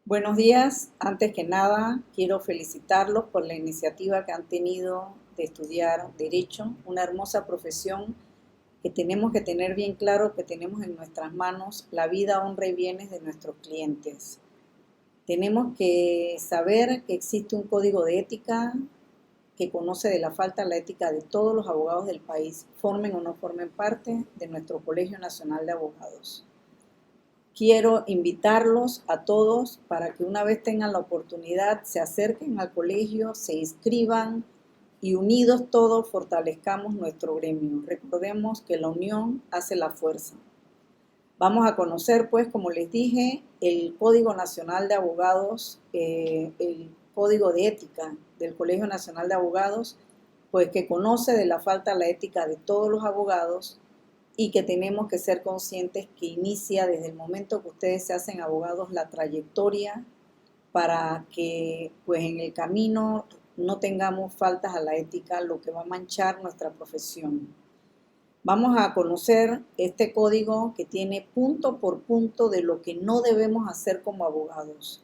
Buenos días. Antes que nada, quiero felicitarlos por la iniciativa que han tenido de estudiar Derecho, una hermosa profesión que tenemos que tener bien claro que tenemos en nuestras manos la vida, honra y bienes de nuestros clientes. Tenemos que saber que existe un código de ética que conoce de la falta de la ética de todos los abogados del país, formen o no formen parte de nuestro Colegio Nacional de Abogados. Quiero invitarlos a todos para que una vez tengan la oportunidad se acerquen al colegio, se inscriban y unidos todos fortalezcamos nuestro gremio. Recordemos que la unión hace la fuerza. Vamos a conocer, pues, como les dije, el Código Nacional de Abogados, el Código de Ética del Colegio Nacional de Abogados, pues que conoce de la falta de la ética de todos los abogados y que tenemos que ser conscientes que inicia desde el momento que ustedes se hacen abogados la trayectoria para que pues en el camino no tengamos faltas a la ética, lo que va a manchar nuestra profesión. Vamos a conocer este código que tiene punto por punto de lo que no debemos hacer como abogados.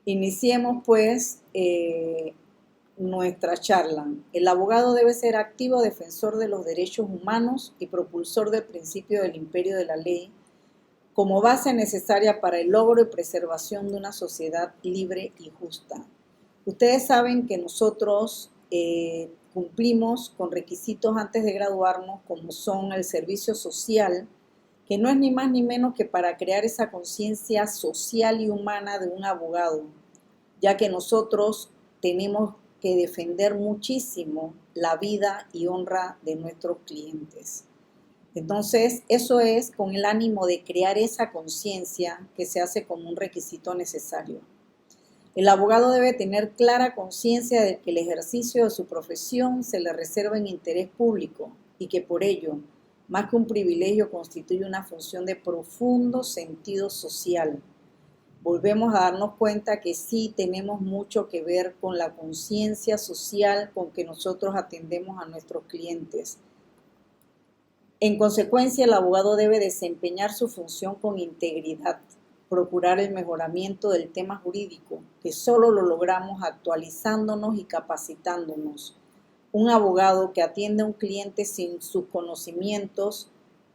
Iniciemos pues nuestra charla. El abogado debe ser activo defensor de los derechos humanos y propulsor del principio del imperio de la ley como base necesaria para el logro y preservación de una sociedad libre y justa. Ustedes saben que nosotros cumplimos con requisitos antes de graduarnos, como son el servicio social, que no es ni más ni menos que para crear esa conciencia social y humana de un abogado, ya que nosotros tenemos que defender muchísimo la vida y honra de nuestros clientes. Entonces, eso es con el ánimo de crear esa conciencia que se hace como un requisito necesario. El abogado debe tener clara conciencia de que el ejercicio de su profesión se le reserva en interés público y que por ello, más que un privilegio, constituye una función de profundo sentido social. Volvemos a darnos cuenta que sí tenemos mucho que ver con la conciencia social con que nosotros atendemos a nuestros clientes. En consecuencia, el abogado debe desempeñar su función con integridad, procurar el mejoramiento del tema jurídico, que solo lo logramos actualizándonos y capacitándonos. Un abogado que atiende a un cliente sin sus conocimientos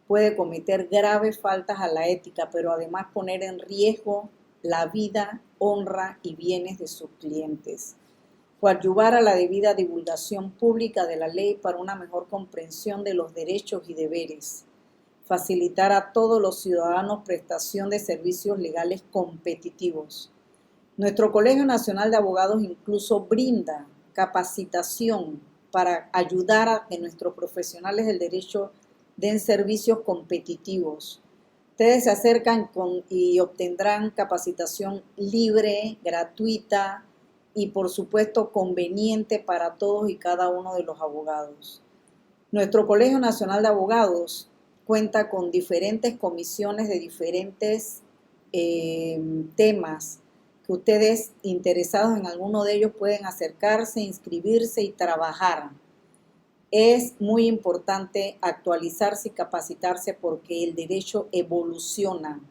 puede cometer graves faltas a la ética, pero además poner en riesgo la vida, honra y bienes de sus clientes. Coadyuvar a la debida divulgación pública de la ley para una mejor comprensión de los derechos y deberes. Facilitar a todos los ciudadanos prestación de servicios legales competitivos. Nuestro Colegio Nacional de Abogados incluso brinda capacitación para ayudar a que nuestros profesionales del derecho den servicios competitivos. Ustedes se acercan y obtendrán capacitación libre, gratuita y por supuesto conveniente para todos y cada uno de los abogados. Nuestro Colegio Nacional de Abogados cuenta con diferentes comisiones de diferentes temas que ustedes interesados en alguno de ellos pueden acercarse, inscribirse y trabajar. Es muy importante actualizarse y capacitarse porque el derecho evoluciona,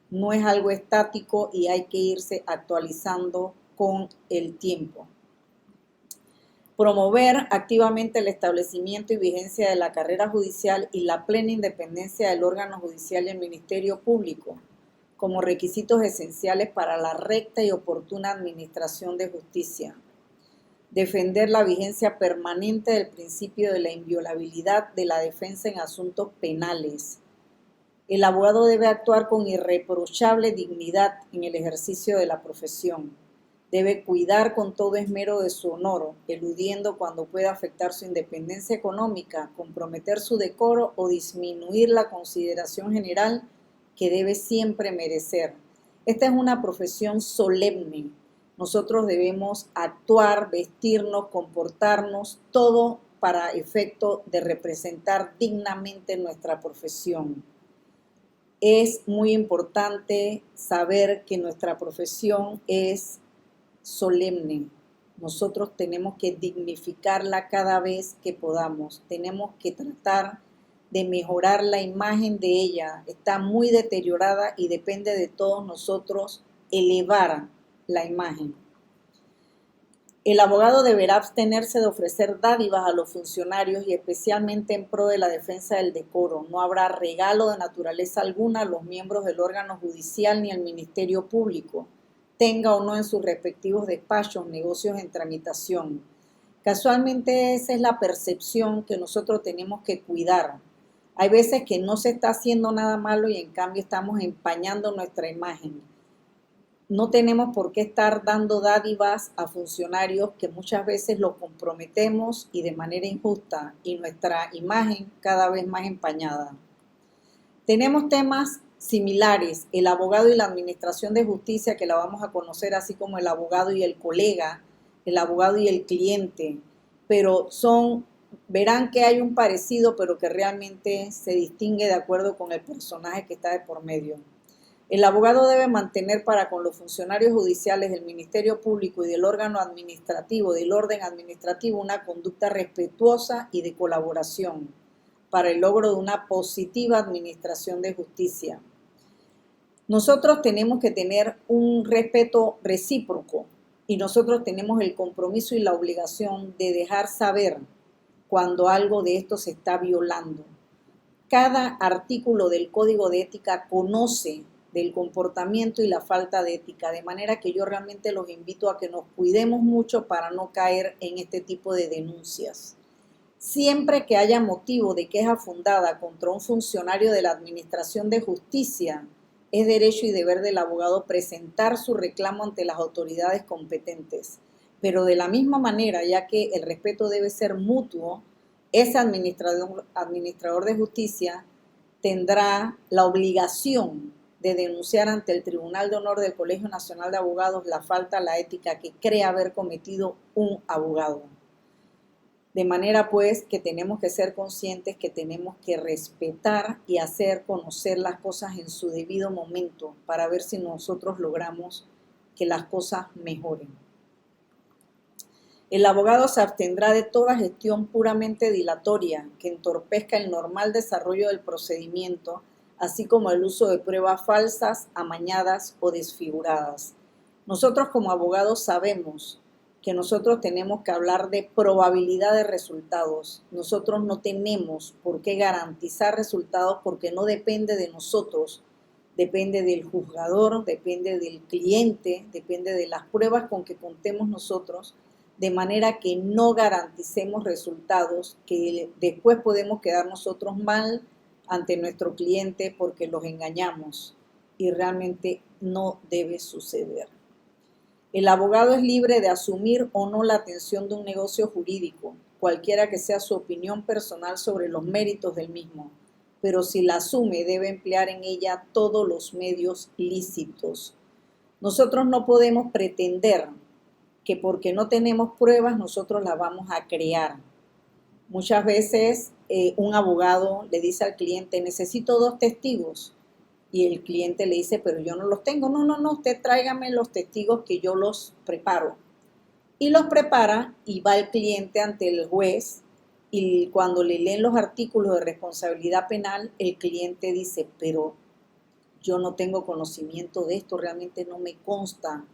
no es algo estático y hay que irse actualizando con el tiempo. Promover activamente el establecimiento y vigencia de la carrera judicial y la plena independencia del órgano judicial y el Ministerio Público como requisitos esenciales para la recta y oportuna administración de justicia. Defender la vigencia permanente del principio de la inviolabilidad de la defensa en asuntos penales. El abogado debe actuar con irreprochable dignidad en el ejercicio de la profesión. Debe cuidar con todo esmero de su honor, eludiendo cuando pueda afectar su independencia económica, comprometer su decoro o disminuir la consideración general que debe siempre merecer. Esta es una profesión solemne. Nosotros debemos actuar, vestirnos, comportarnos, todo para efecto de representar dignamente nuestra profesión. Es muy importante saber que nuestra profesión es solemne. Nosotros tenemos que dignificarla cada vez que podamos. Tenemos que tratar de mejorar la imagen de ella. Está muy deteriorada y depende de todos nosotros elevar la imagen. El abogado deberá abstenerse de ofrecer dádivas a los funcionarios y especialmente en pro de la defensa del decoro. No habrá regalo de naturaleza alguna a los miembros del órgano judicial ni al Ministerio Público, tenga o no en sus respectivos despachos negocios en tramitación. Casualmente esa es la percepción que nosotros tenemos que cuidar. Hay veces que no se está haciendo nada malo y en cambio estamos empañando nuestra imagen. No tenemos por qué estar dando dádivas a funcionarios que muchas veces los comprometemos y de manera injusta y nuestra imagen cada vez más empañada. Tenemos temas similares, el abogado y la administración de justicia, que la vamos a conocer, así como el abogado y el colega, el abogado y el cliente, pero verán que hay un parecido, pero que realmente se distingue de acuerdo con el personaje que está de por medio. El abogado debe mantener para con los funcionarios judiciales del Ministerio Público y del órgano administrativo, del orden administrativo, una conducta respetuosa y de colaboración para el logro de una positiva administración de justicia. Nosotros tenemos que tener un respeto recíproco y nosotros tenemos el compromiso y la obligación de dejar saber cuando algo de esto se está violando. Cada artículo del Código de Ética conoce del comportamiento y la falta de ética, de manera que yo realmente los invito a que nos cuidemos mucho para no caer en este tipo de denuncias. Siempre que haya motivo de queja fundada contra un funcionario de la Administración de Justicia, es derecho y deber del abogado presentar su reclamo ante las autoridades competentes. Pero de la misma manera, ya que el respeto debe ser mutuo, ese administrador de justicia tendrá la obligación de denunciar ante el Tribunal de Honor del Colegio Nacional de Abogados la falta a la ética que cree haber cometido un abogado. De manera pues que tenemos que ser conscientes que tenemos que respetar y hacer conocer las cosas en su debido momento para ver si nosotros logramos que las cosas mejoren. El abogado se abstendrá de toda gestión puramente dilatoria que entorpezca el normal desarrollo del procedimiento, así como el uso de pruebas falsas, amañadas o desfiguradas. Nosotros como abogados sabemos que nosotros tenemos que hablar de probabilidad de resultados. Nosotros no tenemos por qué garantizar resultados porque no depende de nosotros, depende del juzgador, depende del cliente, depende de las pruebas con que contemos nosotros, de manera que no garanticemos resultados que después podemos quedar nosotros mal ante nuestro cliente porque los engañamos y realmente no debe suceder. El abogado es libre de asumir o no la atención de un negocio jurídico, cualquiera que sea su opinión personal sobre los méritos del mismo, pero si la asume debe emplear en ella todos los medios lícitos. Nosotros no podemos pretender que porque no tenemos pruebas nosotros las vamos a crear. Muchas veces un abogado le dice al cliente, necesito 2 testigos. Y el cliente le dice, pero yo no los tengo. No, usted tráigame los testigos que yo los preparo. Y los prepara y va el cliente ante el juez y cuando le leen los artículos de responsabilidad penal, el cliente dice, pero yo no tengo conocimiento de esto, realmente no me consta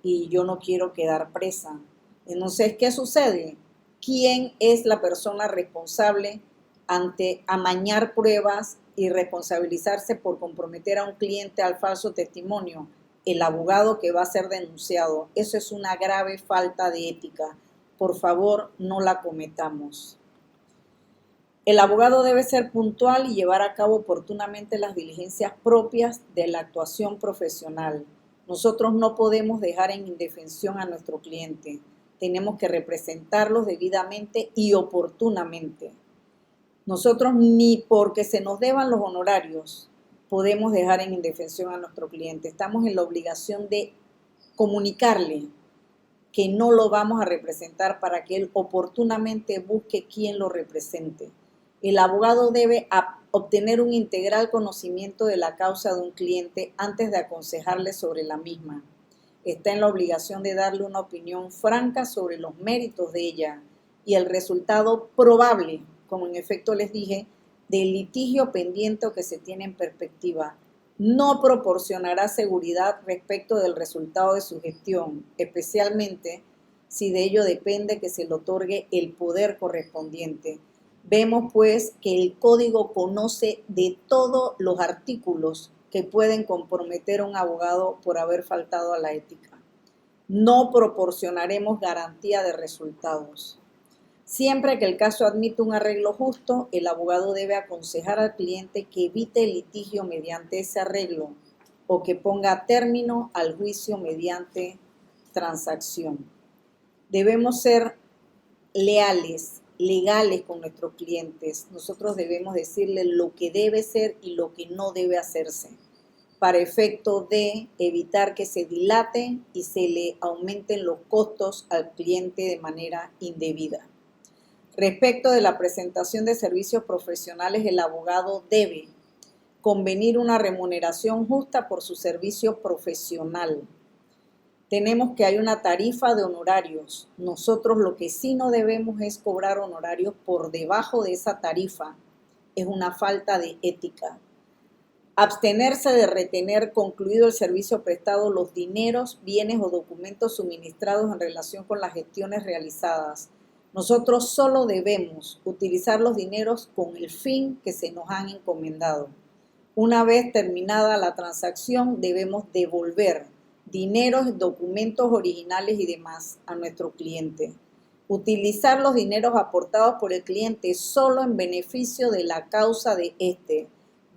y yo no quiero quedar presa. Entonces, ¿qué sucede? ¿Quién es la persona responsable ante amañar pruebas y responsabilizarse por comprometer a un cliente al falso testimonio? El abogado que va a ser denunciado. Eso es una grave falta de ética. Por favor, no la cometamos. El abogado debe ser puntual y llevar a cabo oportunamente las diligencias propias de la actuación profesional. Nosotros no podemos dejar en indefensión a nuestro cliente. Tenemos que representarlos debidamente y oportunamente. Nosotros ni porque se nos deban los honorarios podemos dejar en indefensión a nuestro cliente. Estamos en la obligación de comunicarle que no lo vamos a representar para que él oportunamente busque quien lo represente. El abogado debe obtener un integral conocimiento de la causa de un cliente antes de aconsejarle sobre la misma. Está en la obligación de darle una opinión franca sobre los méritos de ella y el resultado probable, como en efecto les dije, del litigio pendiente o que se tiene en perspectiva. no proporcionará seguridad respecto del resultado de su gestión, especialmente si de ello depende que se le otorgue el poder correspondiente. Vemos pues que el código conoce de todos los artículos que pueden comprometer a un abogado por haber faltado a la ética. No proporcionaremos garantía de resultados. Siempre que el caso admite un arreglo justo, el abogado debe aconsejar al cliente que evite el litigio mediante ese arreglo o que ponga término al juicio mediante transacción. Debemos ser leales, legales con nuestros clientes. Nosotros debemos decirle lo que debe ser y lo que no debe hacerse, para efecto de evitar que se dilate y se le aumenten los costos al cliente de manera indebida. Respecto de la presentación de servicios profesionales, el abogado debe convenir una remuneración justa por su servicio profesional. Tenemos que hay una tarifa de honorarios. Nosotros lo que sí no debemos es cobrar honorarios por debajo de esa tarifa. Es una falta de ética. Abstenerse de retener, concluido el servicio prestado, los dineros, bienes o documentos suministrados en relación con las gestiones realizadas. Nosotros solo debemos utilizar los dineros con el fin que se nos han encomendado. Una vez terminada la transacción, debemos devolver dineros, documentos originales y demás a nuestro cliente. Utilizar los dineros aportados por el cliente solo en beneficio de la causa de éste.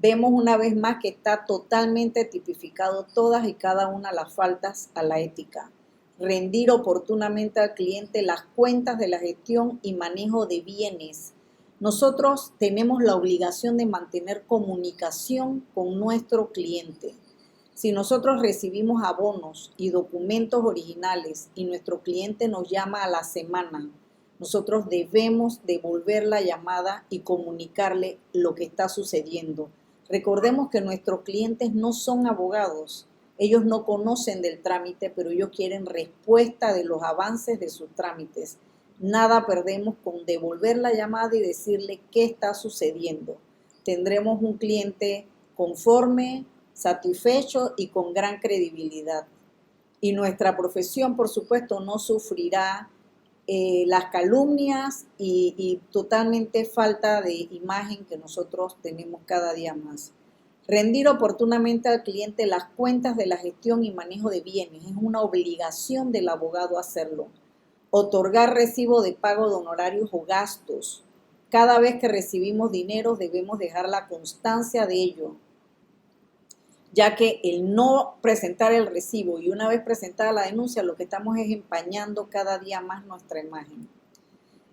Vemos una vez más que está totalmente tipificado todas y cada una de las faltas a la ética. Rendir oportunamente al cliente las cuentas de la gestión y manejo de bienes. Nosotros tenemos la obligación de mantener comunicación con nuestro cliente. Si nosotros recibimos abonos y documentos originales y nuestro cliente nos llama a la semana, nosotros debemos devolver la llamada y comunicarle lo que está sucediendo. Recordemos que nuestros clientes no son abogados. Ellos no conocen del trámite, pero ellos quieren respuesta de los avances de sus trámites. Nada perdemos con devolver la llamada y decirle qué está sucediendo. Tendremos un cliente conforme, satisfecho y con gran credibilidad. Y nuestra profesión, por supuesto, no sufrirá las calumnias y totalmente falta de imagen que nosotros tenemos cada día más. Rendir oportunamente al cliente las cuentas de la gestión y manejo de bienes. Es una obligación del abogado hacerlo. Otorgar recibo de pago de honorarios o gastos. Cada vez que recibimos dinero debemos dejar la constancia de ello, ya que el no presentar el recibo y una vez presentada la denuncia, lo que estamos es empañando cada día más nuestra imagen.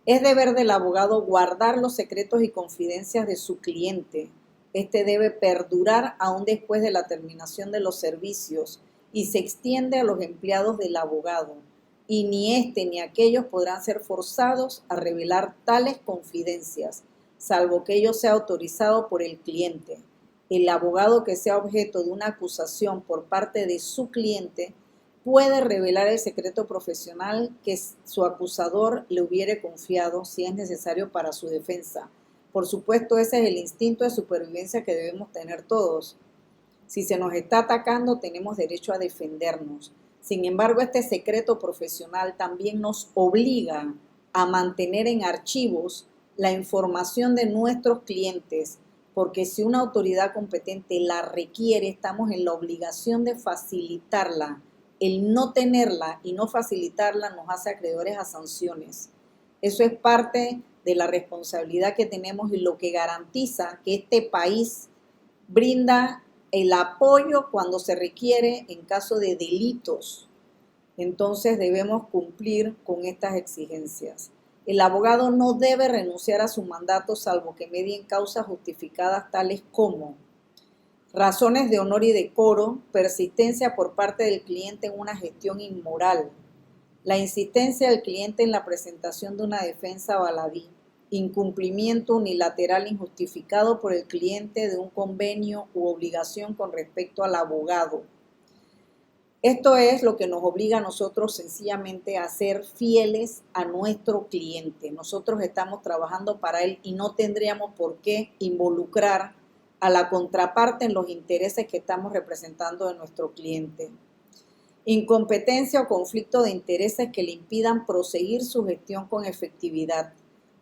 Es deber del abogado guardar los secretos y confidencias de su cliente. Este debe perdurar aún después de la terminación de los servicios y se extiende a los empleados del abogado. Y ni este ni aquellos podrán ser forzados a revelar tales confidencias, salvo que ello sea autorizado por el cliente. El abogado que sea objeto de una acusación por parte de su cliente puede revelar el secreto profesional que su acusador le hubiere confiado si es necesario para su defensa. Por supuesto, ese es el instinto de supervivencia que debemos tener todos. Si se nos está atacando, tenemos derecho a defendernos. Sin embargo, este secreto profesional también nos obliga a mantener en archivos la información de nuestros clientes, porque si una autoridad competente la requiere, estamos en la obligación de facilitarla. El no tenerla y no facilitarla nos hace acreedores a sanciones. Eso es parte de la responsabilidad que tenemos y lo que garantiza que este país brinda el apoyo cuando se requiere en caso de delitos. Entonces debemos cumplir con estas exigencias. El abogado no debe renunciar a su mandato salvo que medien causas justificadas tales como razones de honor y decoro, persistencia por parte del cliente en una gestión inmoral, la insistencia del cliente en la presentación de una defensa baladí, incumplimiento unilateral injustificado por el cliente de un convenio u obligación con respecto al abogado. Esto es lo que nos obliga a nosotros sencillamente a ser fieles a nuestro cliente. Nosotros estamos trabajando para él y no tendríamos por qué involucrar a la contraparte en los intereses que estamos representando de nuestro cliente. Incompetencia o conflicto de intereses que le impidan proseguir su gestión con efectividad.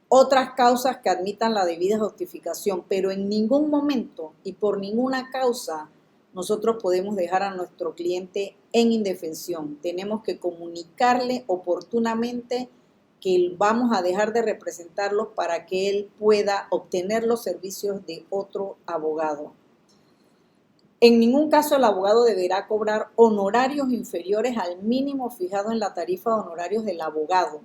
Otras causas que admitan la debida justificación, pero en ningún momento y por ninguna causa nosotros podemos dejar a nuestro cliente en indefensión. Tenemos que comunicarle oportunamente que vamos a dejar de representarlos para que él pueda obtener los servicios de otro abogado. En ningún caso el abogado deberá cobrar honorarios inferiores al mínimo fijado en la tarifa de honorarios del abogado.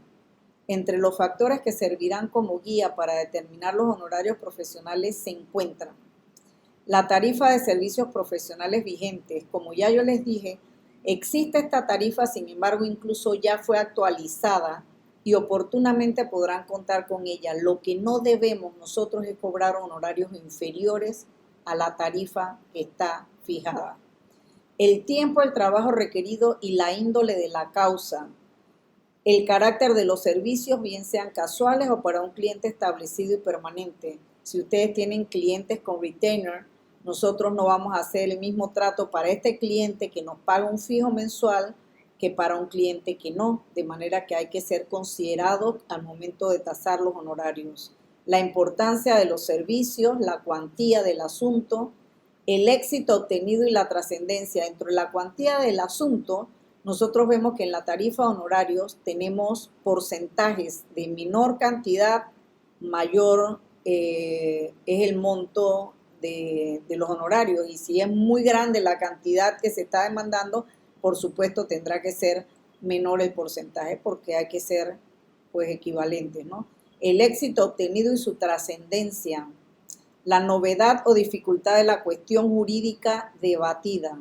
Entre los factores que servirán como guía para determinar los honorarios profesionales se encuentran la tarifa de servicios profesionales vigentes. Como ya yo les dije, existe esta tarifa, sin embargo, incluso ya fue actualizada y oportunamente podrán contar con ella. Lo que no debemos nosotros es cobrar honorarios inferiores a la tarifa que está fijada. El tiempo, el trabajo requerido y la índole de la causa. El carácter de los servicios, bien sean casuales o para un cliente establecido y permanente. Si ustedes tienen clientes con retainer, nosotros no vamos a hacer el mismo trato para este cliente que nos paga un fijo mensual que para un cliente que no, de manera que hay que ser considerados al momento de tasar los honorarios. La importancia de los servicios, la cuantía del asunto, el éxito obtenido y la trascendencia. Dentro de la cuantía del asunto, nosotros vemos que en la tarifa de honorarios tenemos porcentajes de menor cantidad, mayor es el monto de los honorarios, y si es muy grande la cantidad que se está demandando, por supuesto tendrá que ser menor el porcentaje porque hay que ser pues equivalentes, ¿no? El éxito obtenido y su trascendencia, la novedad o dificultad de la cuestión jurídica debatida,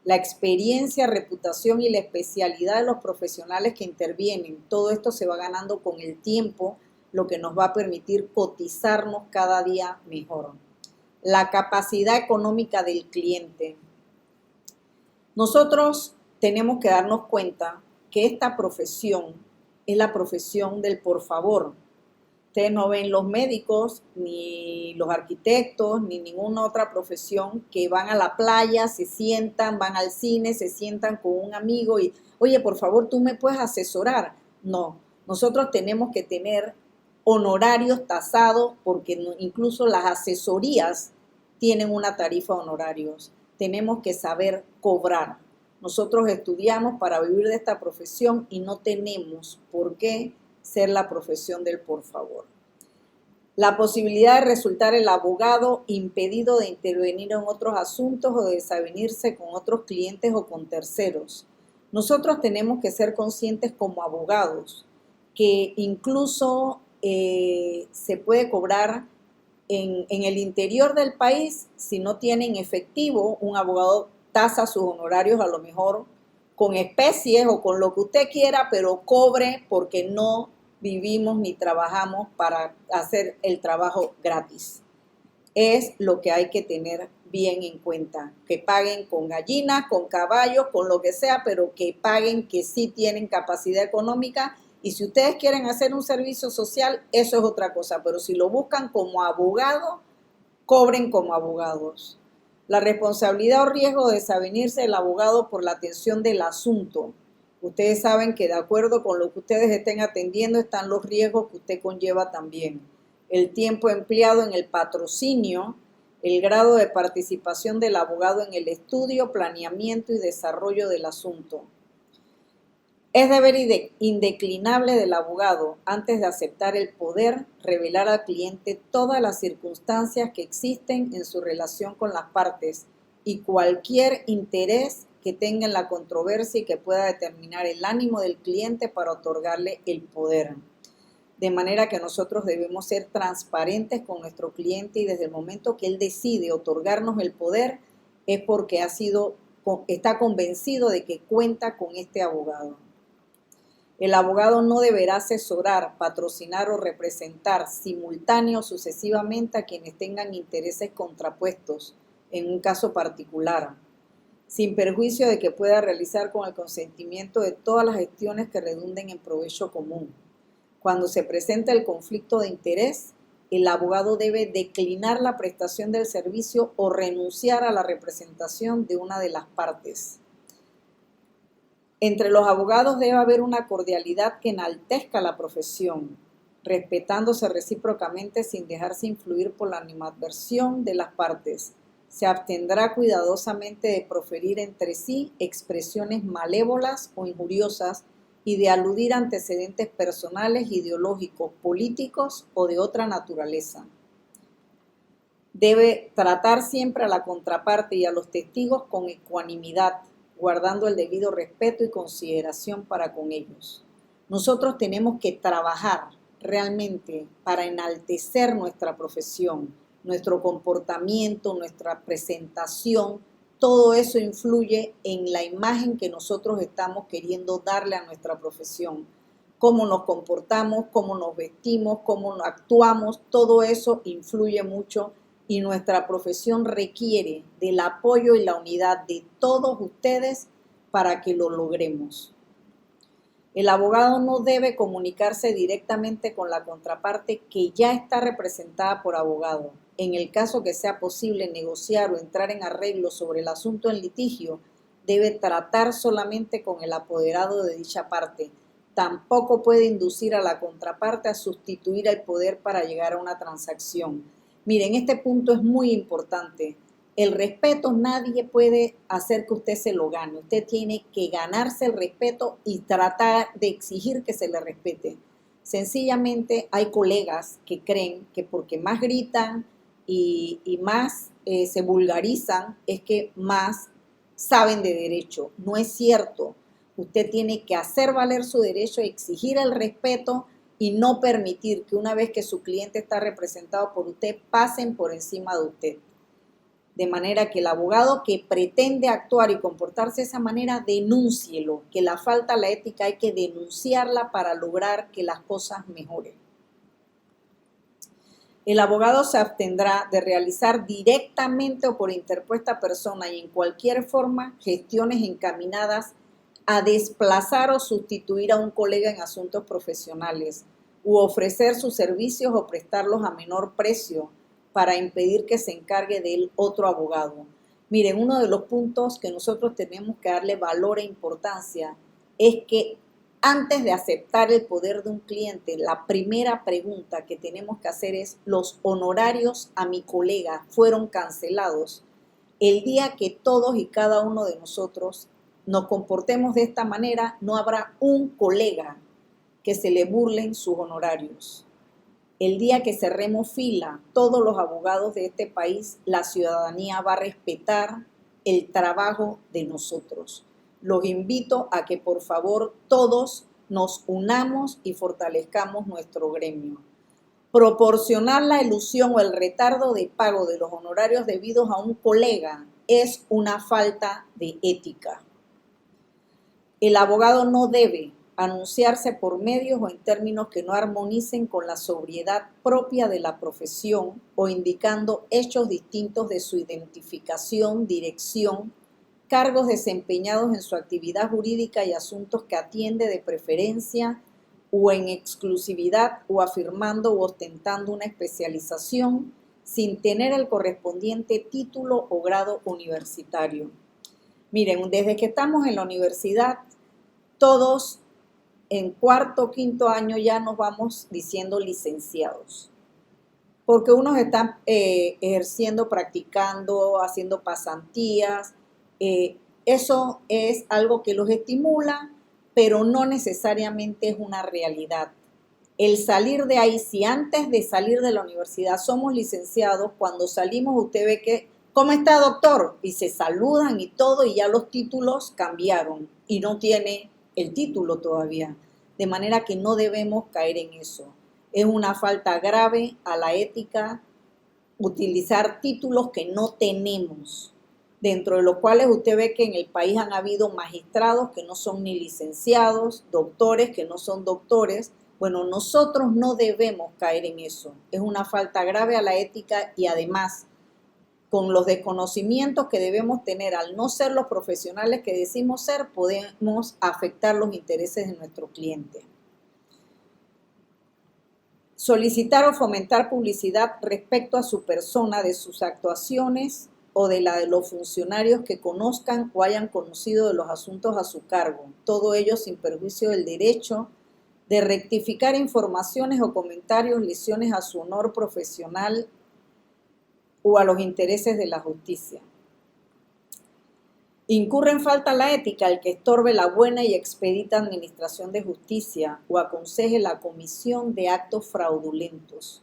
la experiencia, reputación y la especialidad de los profesionales que intervienen. Todo esto se va ganando con el tiempo, lo que nos va a permitir cotizarnos cada día mejor. La capacidad económica del cliente. Nosotros tenemos que darnos cuenta que esta profesión es la profesión del por favor. Ustedes no ven los médicos, ni los arquitectos, ni ninguna otra profesión que van a la playa, se sientan, van al cine, se sientan con un amigo y, oye, por favor, ¿tú me puedes asesorar? No, nosotros tenemos que tener honorarios tasados porque incluso las asesorías tienen una tarifa de honorarios. Tenemos que saber cobrar. Nosotros estudiamos para vivir de esta profesión y no tenemos por qué ser la profesión del por favor. La posibilidad de resultar el abogado impedido de intervenir en otros asuntos o de desavenirse con otros clientes o con terceros. Nosotros tenemos que ser conscientes como abogados que incluso se puede cobrar en el interior del país. Si no tienen efectivo, un abogado tasa sus honorarios a lo mejor con especies o con lo que usted quiera, pero cobre porque no vivimos ni trabajamos para hacer el trabajo gratis. Es lo que hay que tener bien en cuenta, que paguen con gallinas, con caballos, con lo que sea, pero que paguen que sí tienen capacidad económica. Y si ustedes quieren hacer un servicio social, eso es otra cosa, pero si lo buscan como abogado, cobren como abogados. La responsabilidad o riesgo de desavenirse del abogado por la atención del asunto. Ustedes saben que de acuerdo con lo que ustedes estén atendiendo están los riesgos que usted conlleva también. El tiempo empleado en el patrocinio, el grado de participación del abogado en el estudio, planeamiento y desarrollo del asunto. Es deber indeclinable del abogado, antes de aceptar el poder, revelar al cliente todas las circunstancias que existen en su relación con las partes y cualquier interés que tenga en la controversia y que pueda determinar el ánimo del cliente para otorgarle el poder. De manera que nosotros debemos ser transparentes con nuestro cliente y desde el momento que él decide otorgarnos el poder es porque está convencido de que cuenta con este abogado. El abogado no deberá asesorar, patrocinar o representar simultáneo o sucesivamente a quienes tengan intereses contrapuestos en un caso particular, sin perjuicio de que pueda realizar con el consentimiento de todas las gestiones que redunden en provecho común. Cuando se presenta el conflicto de interés, el abogado debe declinar la prestación del servicio o renunciar a la representación de una de las partes. Entre los abogados debe haber una cordialidad que enaltezca la profesión, respetándose recíprocamente sin dejarse influir por la animadversión de las partes. Se abstendrá cuidadosamente de proferir entre sí expresiones malévolas o injuriosas y de aludir a antecedentes personales, ideológicos, políticos o de otra naturaleza. Debe tratar siempre a la contraparte y a los testigos con ecuanimidad, guardando el debido respeto y consideración para con ellos. Nosotros tenemos que trabajar realmente para enaltecer nuestra profesión, nuestro comportamiento, nuestra presentación. Todo eso influye en la imagen que nosotros estamos queriendo darle a nuestra profesión. Cómo nos comportamos, cómo nos vestimos, cómo actuamos, todo eso influye mucho y nuestra profesión requiere del apoyo y la unidad de todos ustedes para que lo logremos. El abogado no debe comunicarse directamente con la contraparte que ya está representada por abogado. En el caso que sea posible negociar o entrar en arreglo sobre el asunto en litigio, debe tratar solamente con el apoderado de dicha parte. Tampoco puede inducir a la contraparte a sustituir el poder para llegar a una transacción. Miren, este punto es muy importante. El respeto nadie puede hacer que usted se lo gane. Usted tiene que ganarse el respeto y tratar de exigir que se le respete. Sencillamente hay colegas que creen que porque más gritan y más se vulgarizan es que más saben de derecho. No es cierto. Usted tiene que hacer valer su derecho, exigir el respeto y no permitir que una vez que su cliente está representado por usted, pasen por encima de usted. De manera que el abogado que pretende actuar y comportarse de esa manera, denúncielo, que la falta a la ética hay que denunciarla para lograr que las cosas mejoren. El abogado se abstendrá de realizar directamente o por interpuesta persona y en cualquier forma gestiones encaminadas a desplazar o sustituir a un colega en asuntos profesionales u ofrecer sus servicios o prestarlos a menor precio para impedir que se encargue de él otro abogado. Miren, uno de los puntos que nosotros tenemos que darle valor e importancia es que antes de aceptar el poder de un cliente, la primera pregunta que tenemos que hacer es: ¿los honorarios a mi colega fueron cancelados? El día que todos y cada uno de nosotros nos comportemos de esta manera, no habrá un colega que se le burlen sus honorarios. El día que cerremos fila, todos los abogados de este país, la ciudadanía va a respetar el trabajo de nosotros. Los invito a que por favor todos nos unamos y fortalezcamos nuestro gremio. Proporcionar la elusión o el retardo de pago de los honorarios debidos a un colega es una falta de ética. El abogado no debe anunciarse por medios o en términos que no armonicen con la sobriedad propia de la profesión o indicando hechos distintos de su identificación, dirección, cargos desempeñados en su actividad jurídica y asuntos que atiende de preferencia o en exclusividad o afirmando o ostentando una especialización sin tener el correspondiente título o grado universitario. Miren, desde que estamos en la universidad, todos en cuarto o quinto año ya nos vamos diciendo licenciados, porque unos están ejerciendo, practicando, haciendo pasantías. Eso es algo que los estimula, pero no necesariamente es una realidad. El salir de ahí, si antes de salir de la universidad somos licenciados, cuando salimos usted ve que, ¿cómo está, doctor? Y se saludan y todo, y ya los títulos cambiaron y no tiene el título todavía. De manera que no debemos caer en eso. Es una falta grave a la ética utilizar títulos que no tenemos, dentro de los cuales usted ve que en el país han habido magistrados que no son ni licenciados, doctores que no son doctores. Bueno, nosotros no debemos caer en eso. Es una falta grave a la ética y además, con los desconocimientos que debemos tener al no ser los profesionales que decimos ser, podemos afectar los intereses de nuestro cliente. Solicitar o fomentar publicidad respecto a su persona, de sus actuaciones o de la de los funcionarios que conozcan o hayan conocido de los asuntos a su cargo. Todo ello sin perjuicio del derecho de rectificar informaciones o comentarios, lesiones a su honor profesional o a los intereses de la justicia. Incurre en falta la ética el que estorbe la buena y expedita administración de justicia o aconseje la comisión de actos fraudulentos.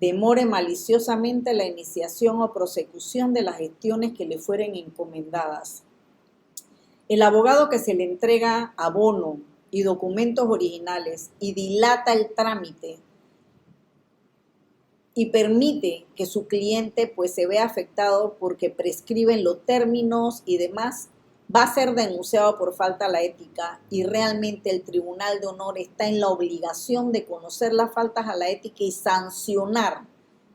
Demore maliciosamente la iniciación o prosecución de las gestiones que le fueren encomendadas. El abogado que se le entrega abono y documentos originales y dilata el trámite y permite que su cliente pues se vea afectado porque prescriben los términos y demás, va a ser denunciado por falta a la ética y realmente el Tribunal de Honor está en la obligación de conocer las faltas a la ética y sancionar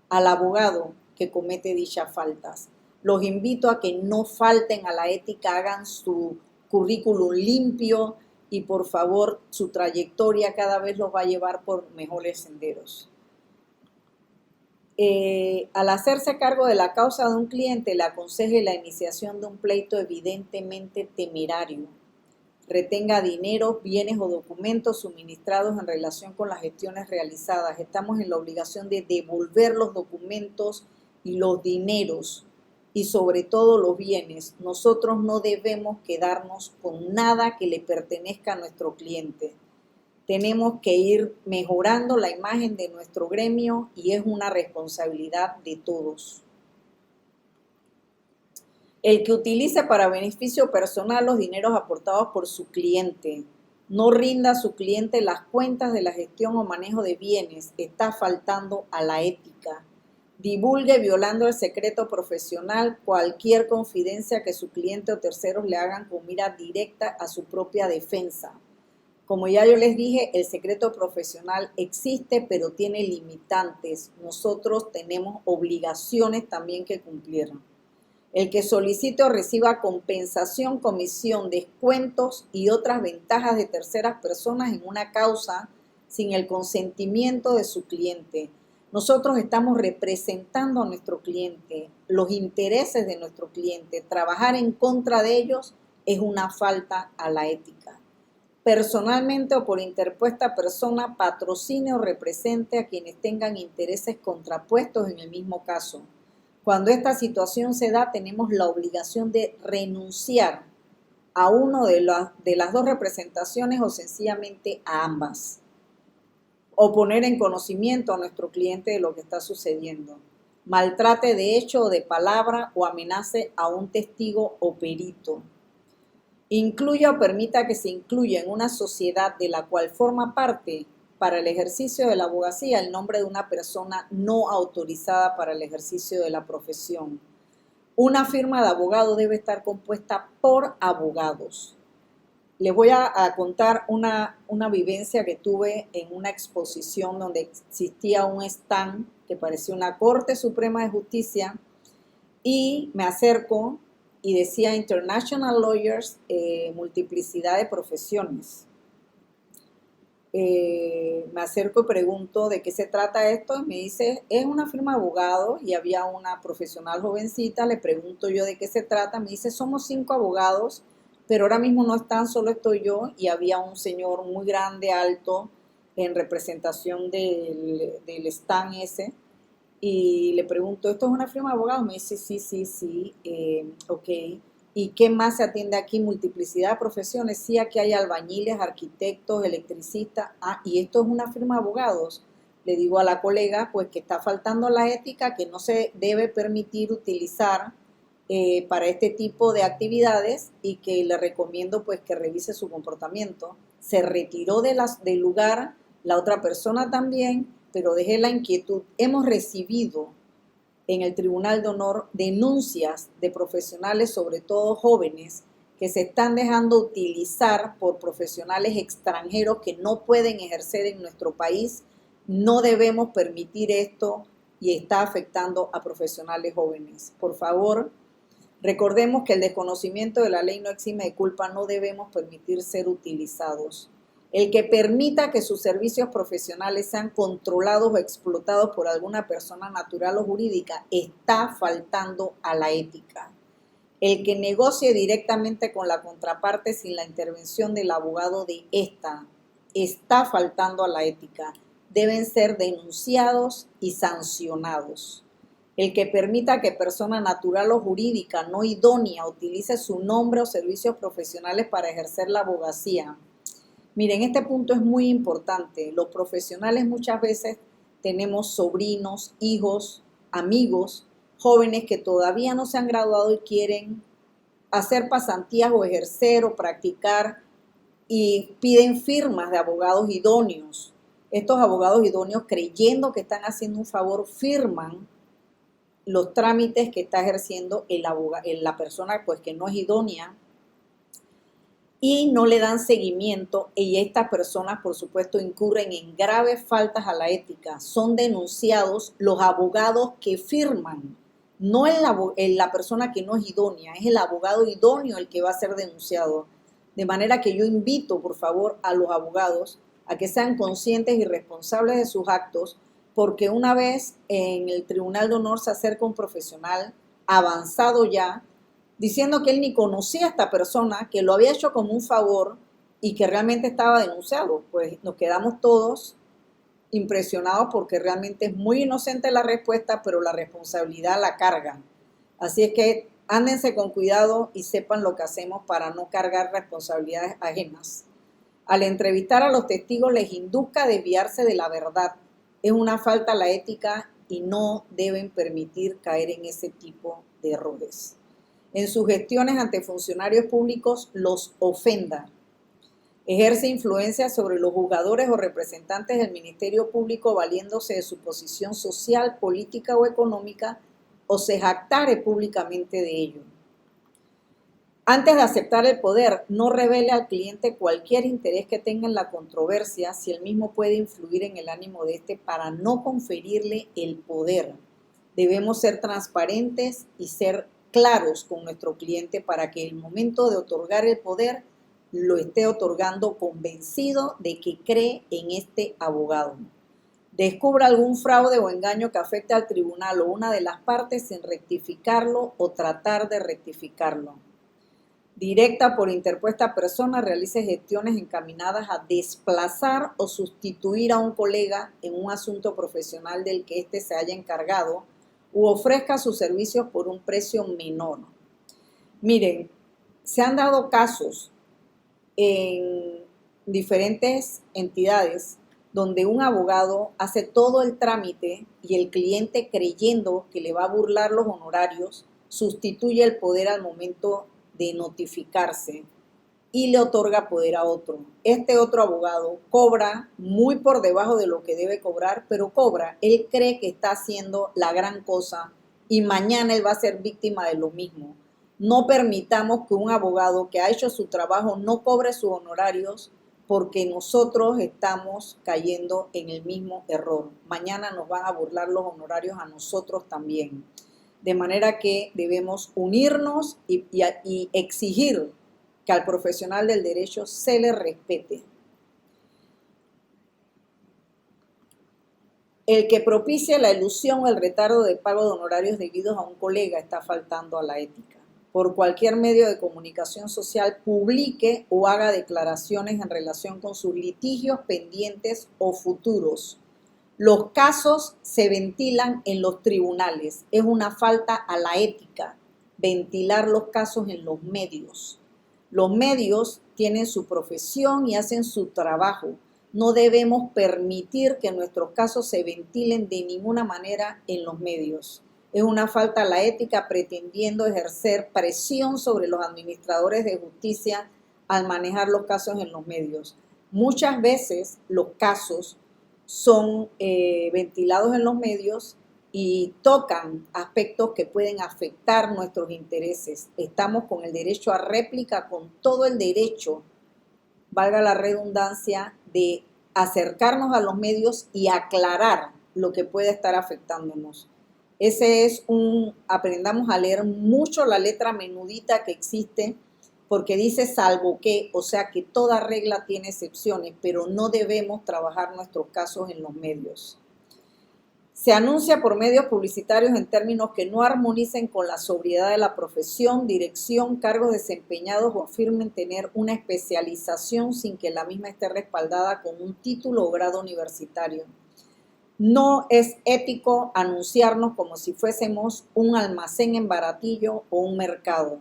al abogado que comete dichas faltas. Los invito a que no falten a la ética, hagan su currículum limpio y por favor su trayectoria cada vez los va a llevar por mejores senderos. Al hacerse cargo de la causa de un cliente, le aconseje la iniciación de un pleito evidentemente temerario. Retenga dinero, bienes o documentos suministrados en relación con las gestiones realizadas. Estamos en la obligación de devolver los documentos y los dineros y sobre todo los bienes. Nosotros no debemos quedarnos con nada que le pertenezca a nuestro cliente. Tenemos que ir mejorando la imagen de nuestro gremio y es una responsabilidad de todos. El que utilice para beneficio personal los dineros aportados por su cliente, no rinda a su cliente las cuentas de la gestión o manejo de bienes, está faltando a la ética. Divulgue violando el secreto profesional cualquier confidencia que su cliente o terceros le hagan con mira directa a su propia defensa. Como ya yo les dije, el secreto profesional existe, pero tiene limitantes. Nosotros tenemos obligaciones también que cumplir. El que solicite o reciba compensación, comisión, descuentos y otras ventajas de terceras personas en una causa sin el consentimiento de su cliente. Nosotros estamos representando a nuestro cliente, los intereses de nuestro cliente. Trabajar en contra de ellos es una falta a la ética. Personalmente o por interpuesta persona, patrocine o represente a quienes tengan intereses contrapuestos en el mismo caso. Cuando esta situación se da, tenemos la obligación de renunciar a uno de las dos representaciones o sencillamente a ambas. O poner en conocimiento a nuestro cliente de lo que está sucediendo. Maltrate de hecho o de palabra o amenace a un testigo o perito. Incluya o permita que se incluya en una sociedad de la cual forma parte para el ejercicio de la abogacía el nombre de una persona no autorizada para el ejercicio de la profesión. Una firma de abogado debe estar compuesta por abogados. Les voy a contar una vivencia que tuve en una exposición donde existía un stand que parecía una Corte Suprema de Justicia y me acerco y decía International Lawyers, multiplicidad de profesiones. Me acerco y pregunto de qué se trata esto y me dice, es una firma de abogados y había una profesional jovencita, le pregunto yo de qué se trata, me dice, somos 5 abogados, pero ahora mismo no están, solo estoy yo y había un señor muy grande, alto, en representación del stand ese. Y le pregunto, ¿esto es una firma de abogados? Me dice, sí, ok. ¿Y qué más se atiende aquí? Multiplicidad de profesiones. Sí, aquí hay albañiles, arquitectos, electricistas. Ah, ¿y esto es una firma de abogados? Le digo a la colega, pues que está faltando la ética, que no se debe permitir utilizar para este tipo de actividades y que le recomiendo pues que revise su comportamiento. Se retiró del lugar, la otra persona también, pero dejé la inquietud. Hemos recibido en el Tribunal de Honor denuncias de profesionales, sobre todo jóvenes, que se están dejando utilizar por profesionales extranjeros que no pueden ejercer en nuestro país. No debemos permitir esto y está afectando a profesionales jóvenes. Por favor, recordemos que el desconocimiento de la ley no exime de culpa, no debemos permitir ser utilizados. El que permita que sus servicios profesionales sean controlados o explotados por alguna persona natural o jurídica está faltando a la ética. El que negocie directamente con la contraparte sin la intervención del abogado de esta está faltando a la ética. Deben ser denunciados y sancionados. El que permita que persona natural o jurídica no idónea utilice su nombre o servicios profesionales para ejercer la abogacía. Miren, este punto es muy importante. Los profesionales muchas veces tenemos sobrinos, hijos, amigos, jóvenes que todavía no se han graduado y quieren hacer pasantías o ejercer o practicar y piden firmas de abogados idóneos. Estos abogados idóneos, creyendo que están haciendo un favor, firman los trámites que está ejerciendo la persona pues, que no es idónea, y no le dan seguimiento, y estas personas, por supuesto, incurren en graves faltas a la ética. Son denunciados los abogados que firman, no la persona que no es idónea, es el abogado idóneo el que va a ser denunciado. De manera que yo invito, por favor, a los abogados a que sean conscientes y responsables de sus actos, porque una vez en el Tribunal de Honor se acerca un profesional avanzado ya, diciendo que él ni conocía a esta persona, que lo había hecho como un favor y que realmente estaba denunciado. Pues nos quedamos todos impresionados porque realmente es muy inocente la respuesta, pero la responsabilidad la cargan. Así es que ándense con cuidado y sepan lo que hacemos para no cargar responsabilidades ajenas. Al entrevistar a los testigos les induzca a desviarse de la verdad. Es una falta a la ética y no deben permitir caer en ese tipo de errores. En sus gestiones ante funcionarios públicos los ofenda. Ejerce influencia sobre los juzgadores o representantes del Ministerio Público valiéndose de su posición social, política o económica, o se jactare públicamente de ello. Antes de aceptar el poder, no revele al cliente cualquier interés que tenga en la controversia si el mismo puede influir en el ánimo de éste para no conferirle el poder. Debemos ser transparentes y ser claros con nuestro cliente para que el momento de otorgar el poder lo esté otorgando convencido de que cree en este abogado. Descubra algún fraude o engaño que afecte al tribunal o una de las partes sin rectificarlo o tratar de rectificarlo. Directa por interpuesta persona, realice gestiones encaminadas a desplazar o sustituir a un colega en un asunto profesional del que éste se haya encargado u ofrezca sus servicios por un precio menor. Miren, se han dado casos en diferentes entidades donde un abogado hace todo el trámite y el cliente, creyendo que le va a burlar los honorarios, sustituye el poder al momento de notificarse y le otorga poder a otro. Este otro abogado cobra muy por debajo de lo que debe cobrar, pero cobra. Él cree que está haciendo la gran cosa y mañana él va a ser víctima de lo mismo. No permitamos que un abogado que ha hecho su trabajo no cobre sus honorarios porque nosotros estamos cayendo en el mismo error. Mañana nos van a burlar los honorarios a nosotros también. De manera que debemos unirnos y exigir que al profesional del derecho se le respete. El que propicie la elusión o el retardo de pago de honorarios debidos a un colega está faltando a la ética. Por cualquier medio de comunicación social, publique o haga declaraciones en relación con sus litigios pendientes o futuros. Los casos se ventilan en los tribunales. Es una falta a la ética ventilar los casos en los medios. Los medios tienen su profesión y hacen su trabajo. No debemos permitir que nuestros casos se ventilen de ninguna manera en los medios. Es una falta a la ética pretendiendo ejercer presión sobre los administradores de justicia al manejar los casos en los medios. Muchas veces los casos son ventilados en los medios y tocan aspectos que pueden afectar nuestros intereses. Estamos con el derecho a réplica, con todo el derecho, valga la redundancia, de acercarnos a los medios y aclarar lo que puede estar afectándonos. Aprendamos a leer mucho la letra menudita que existe porque dice salvo que, o sea que toda regla tiene excepciones, pero no debemos trabajar nuestros casos en los medios. Se anuncia por medios publicitarios en términos que no armonicen con la sobriedad de la profesión, dirección, cargos desempeñados o afirmen tener una especialización sin que la misma esté respaldada con un título o grado universitario. No es ético anunciarnos como si fuésemos un almacén en Baratillo o un mercado.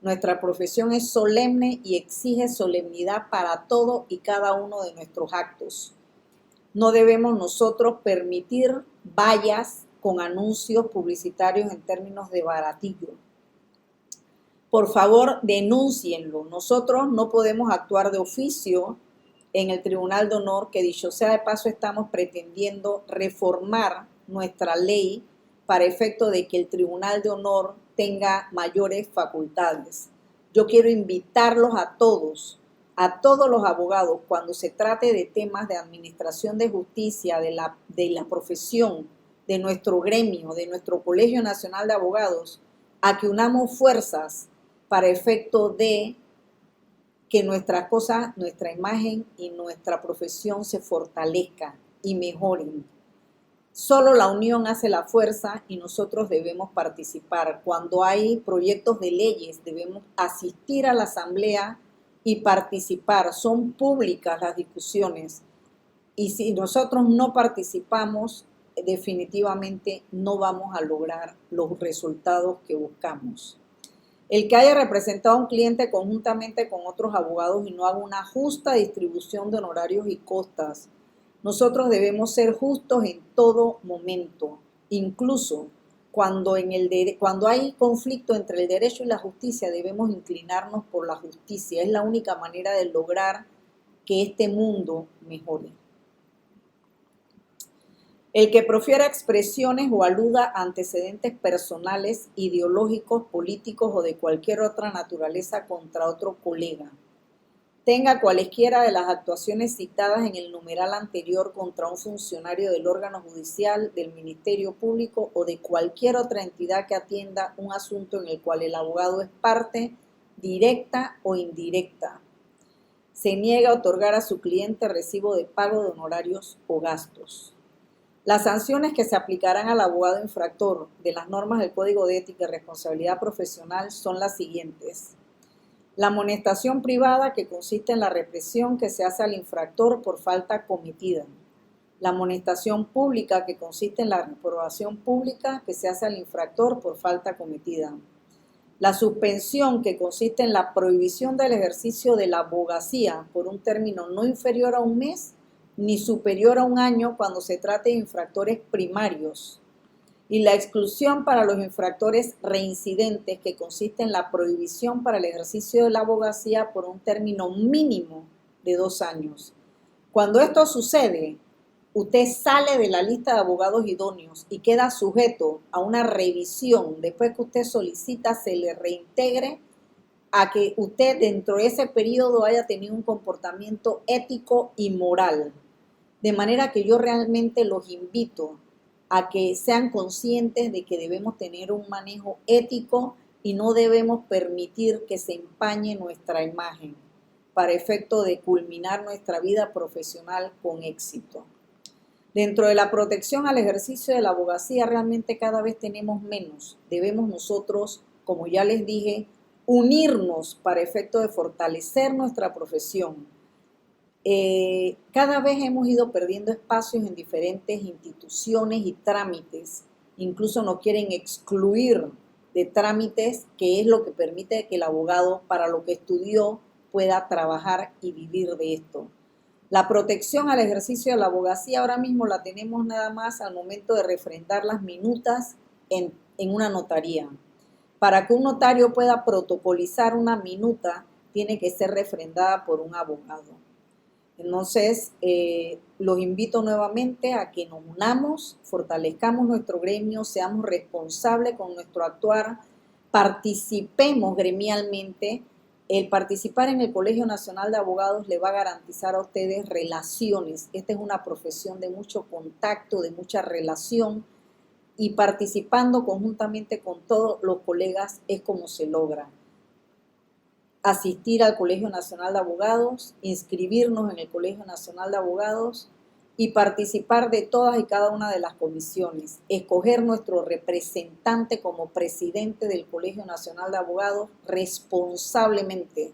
Nuestra profesión es solemne y exige solemnidad para todo y cada uno de nuestros actos. No debemos nosotros permitir vallas con anuncios publicitarios en términos de Baratillo. Por favor, denúncienlo. Nosotros no podemos actuar de oficio en el Tribunal de Honor, que dicho sea de paso estamos pretendiendo reformar nuestra ley para efecto de que el Tribunal de Honor tenga mayores facultades. Yo quiero invitarlos a todos los abogados, cuando se trate de temas de administración de justicia, de la profesión, de nuestro gremio, de nuestro Colegio Nacional de Abogados, a que unamos fuerzas para efecto de que nuestra cosa, nuestra imagen y nuestra profesión se fortalezca y mejoren. Solo la unión hace la fuerza y nosotros debemos participar. Cuando hay proyectos de leyes, debemos asistir a la asamblea y participar. Son públicas las discusiones. Y si nosotros no participamos, definitivamente no vamos a lograr los resultados que buscamos. El que haya representado a un cliente conjuntamente con otros abogados y no haga una justa distribución de honorarios y costas. Nosotros debemos ser justos en todo momento, incluso cuando hay conflicto entre el derecho y la justicia, debemos inclinarnos por la justicia. Es la única manera de lograr que este mundo mejore. El que profiera expresiones o aluda a antecedentes personales, ideológicos, políticos o de cualquier otra naturaleza contra otro colega, tenga cualesquiera de las actuaciones citadas en el numeral anterior contra un funcionario del órgano judicial, del Ministerio Público o de cualquier otra entidad que atienda un asunto en el cual el abogado es parte directa o indirecta, se niega a otorgar a su cliente recibo de pago de honorarios o gastos. Las sanciones que se aplicarán al abogado infractor de las normas del Código de Ética y Responsabilidad Profesional son las siguientes. La amonestación privada, que consiste en la represión que se hace al infractor por falta cometida. La amonestación pública, que consiste en la reprobación pública que se hace al infractor por falta cometida. La suspensión, que consiste en la prohibición del ejercicio de la abogacía por un término no inferior a un mes ni superior a un año cuando se trate de infractores primarios. Y la exclusión para los infractores reincidentes, que consiste en la prohibición para el ejercicio de la abogacía por un término mínimo de 2 años. Cuando esto sucede, usted sale de la lista de abogados idóneos y queda sujeto a una revisión. Después que usted solicita, se le reintegre a que usted dentro de ese periodo haya tenido un comportamiento ético y moral. De manera que yo realmente los invito a que sean conscientes de que debemos tener un manejo ético y no debemos permitir que se empañe nuestra imagen para efecto de culminar nuestra vida profesional con éxito. Dentro de la protección al ejercicio de la abogacía, realmente cada vez tenemos menos. Debemos nosotros, como ya les dije, unirnos para efecto de fortalecer nuestra profesión. Cada vez hemos ido perdiendo espacios en diferentes instituciones y trámites. Incluso nos quieren excluir de trámites, que es lo que permite que el abogado, para lo que estudió, pueda trabajar y vivir de esto. La protección al ejercicio de la abogacía ahora mismo la tenemos nada más al momento de refrendar las minutas en una notaría. Para que un notario pueda protocolizar una minuta, tiene que ser refrendada por un abogado. Entonces, los invito nuevamente a que nos unamos, fortalezcamos nuestro gremio, seamos responsables con nuestro actuar, participemos gremialmente. El participar en el Colegio Nacional de Abogados le va a garantizar a ustedes relaciones. Esta es una profesión de mucho contacto, de mucha relación, y participando conjuntamente con todos los colegas es como se logra. asistir al Colegio Nacional de Abogados, inscribirnos en el Colegio Nacional de Abogados y participar de todas y cada una de las comisiones, escoger nuestro representante como presidente del Colegio Nacional de Abogados responsablemente,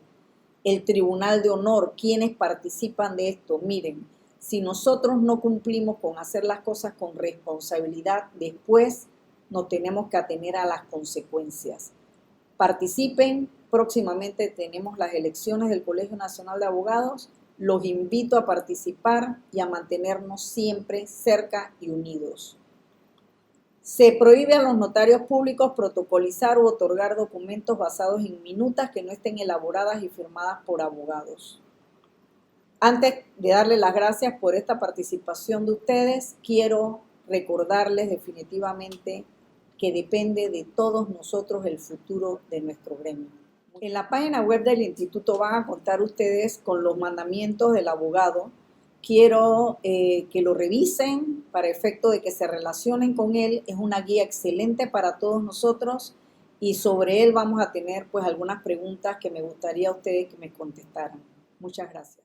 el Tribunal de Honor, quienes participan de esto. Miren, si nosotros no cumplimos con hacer las cosas con responsabilidad, después nos tenemos que atener a las consecuencias. Participen, próximamente tenemos las elecciones del Colegio Nacional de Abogados. Los invito a participar y a mantenernos siempre cerca y unidos. Se prohíbe a los notarios públicos protocolizar u otorgar documentos basados en minutas que no estén elaboradas y firmadas por abogados. Antes de darles las gracias por esta participación de ustedes, quiero recordarles definitivamente que depende de todos nosotros el futuro de nuestro gremio. En la página web del instituto van a contar ustedes con los mandamientos del abogado. Quiero que lo revisen para efecto de que se relacionen con él. Es una guía excelente para todos nosotros y sobre él vamos a tener pues algunas preguntas que me gustaría a ustedes que me contestaran. Muchas gracias.